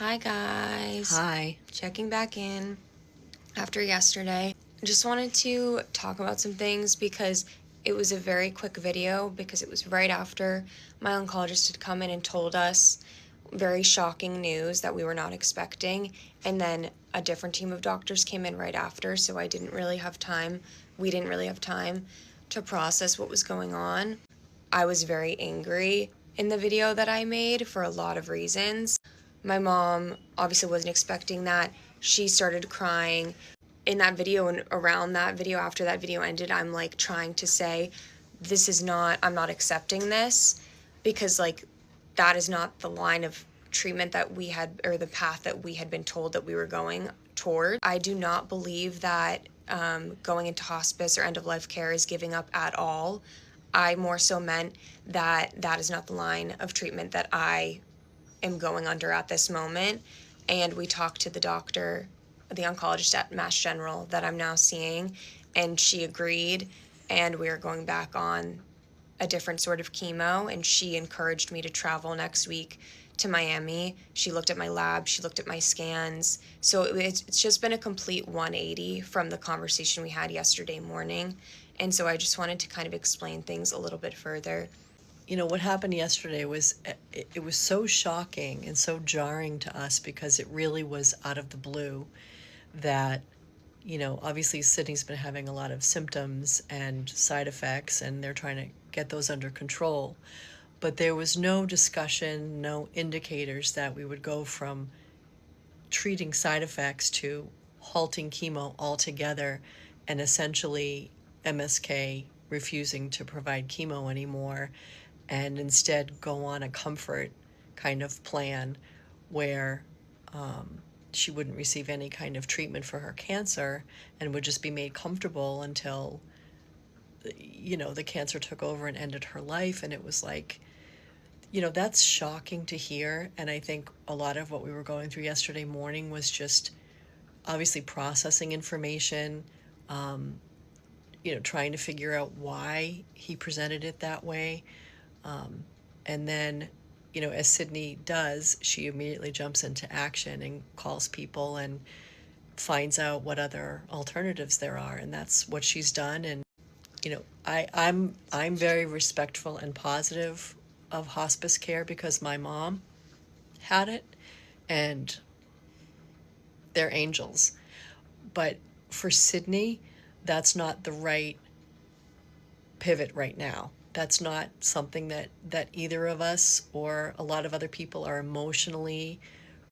Hi guys. Hi. Checking back in after yesterday. Just wanted to talk about some things because it was a very quick video because it was right after my oncologist had come in and told us very shocking news that we were not expecting, and then a different team of doctors came in right after, so we didn't really have time to process what was going on. I was very angry in the video that I made for a lot of reasons. My mom obviously wasn't expecting that. She started crying in that video, and around that video, after that video ended, I'm like trying to say, I'm not accepting this because, like, that is not the line of treatment that we had, or the path that we had been told that we were going toward. I do not believe that going into hospice or end of life care is giving up at all. I more so meant that that is not the line of treatment that I am going under at this moment. And we talked to the doctor, the oncologist at Mass General that I'm now seeing, and she agreed. And we are going back on a different sort of chemo. And she encouraged me to travel next week to Miami. She looked at my lab, she looked at my scans. So it's just been a complete 180 from the conversation we had yesterday morning. And so I just wanted to kind of explain things a little bit further. You know, what happened yesterday was it was so shocking and so jarring to us because it really was out of the blue that, obviously Sydney's been having a lot of symptoms and side effects, and they're trying to get those under control. But there was no discussion, no indicators that we would go from treating side effects to halting chemo altogether, and essentially MSK refusing to provide chemo anymore and instead go on a comfort kind of plan where she wouldn't receive any kind of treatment for her cancer and would just be made comfortable until the cancer took over and ended her life. And it was like, that's shocking to hear. And I think a lot of what we were going through yesterday morning was just obviously processing information, trying to figure out why he presented it that way. And then, as Sydney does, she immediately jumps into action and calls people and finds out what other alternatives there are. And that's what she's done. And, I'm very respectful and positive of hospice care because my mom had it, and they're angels. But for Sydney, that's not the right pivot right now. That's not something that either of us or a lot of other people are emotionally